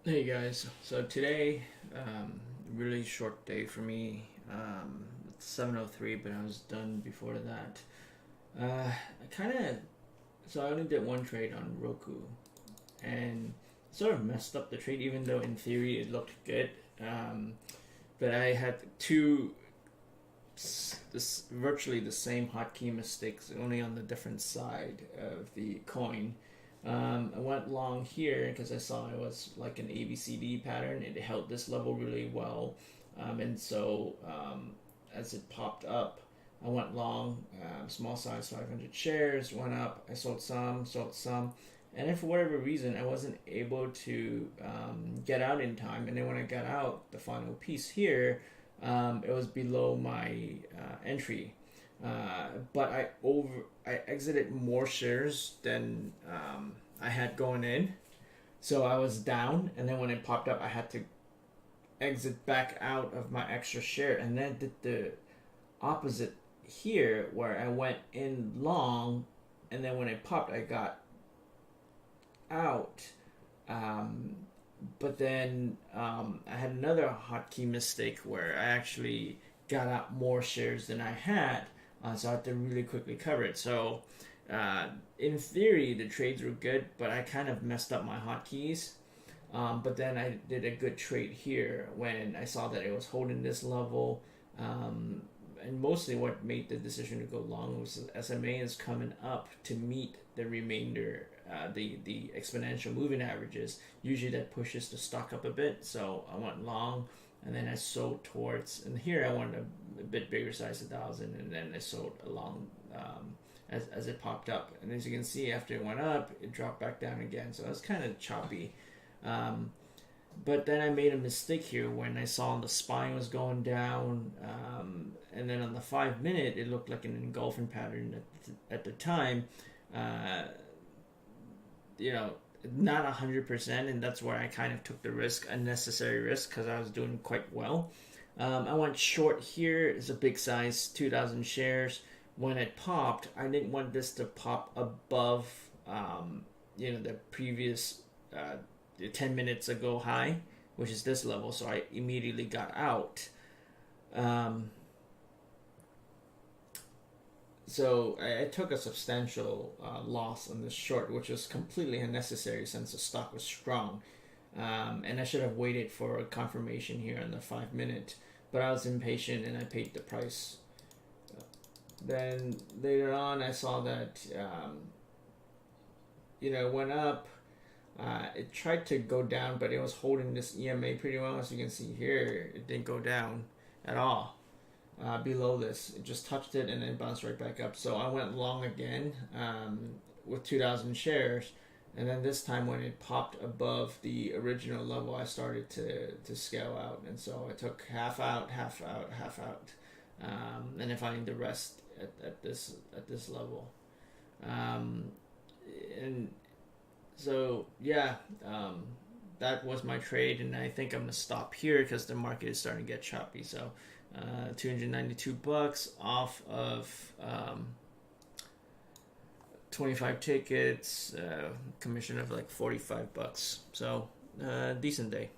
Hey guys, so today, really short day for me. It's 7:03, but I was done before that. I kind of, so I only did one trade on Roku, and sort of messed up the trade, even though in theory it looked good. But I had this virtually the same hotkey mistakes, only on the different side of the coin. I went long here because I saw it was like an ABCD pattern. It held this level really well, and so as it popped up, I went long, small size 500 shares, went up. I sold some, and then for whatever reason, I wasn't able to get out in time. And then when I got out, the final piece here, it was below my entry. But I exited more shares than I had going in, so I was down. And then when it popped up, I had to exit back out of my extra share, and then did the opposite here, where I went in long, and then when it popped, I got out. Um, but then I had another hotkey mistake where I actually got out more shares than I had, so I had to really quickly cover it. So, in theory, the trades were good, but I kind of messed up my hotkeys. But then I did a good trade here when I saw that it was holding this level. And mostly what made the decision to go long was the SMA is coming up to meet the remainder, the exponential moving averages. Usually that pushes the stock up a bit. So I went long, and then I sold towards, and here I went a bit bigger size, 1,000, and then I sold along as it popped up. And as you can see, after it went up, it dropped back down again. So it was kind of choppy. But then I made a mistake here when I saw the spine was going down, and then on the 5 minute it looked like an engulfing pattern at the time. Uh, Not 100%, and that's where I kind of took the risk, unnecessary risk, because I was doing quite well. I went short here. It's a big size, 2,000 shares. When it popped, I didn't want this to pop above, the previous. The 10 minutes ago high, which is this level, so I immediately got out. So I took a substantial loss on this short, which was completely unnecessary since the stock was strong. And I should have waited for a confirmation here on the 5 minute, but I was impatient and I paid the price. Then later on, I saw that it went up. It tried to go down, but it was holding this EMA pretty well. As you can see here, it didn't go down at all. Below this, it just touched it and then bounced right back up. So I went long again with 2,000 shares. And then this time when it popped above the original level, I started to scale out. And so I took half out, half out, half out. And then finding the rest at this level. And so yeah, that was my trade, and I think I'm gonna stop here because the market is starting to get choppy. So, $292 off of 25 tickets, commission of like $45. So, decent day.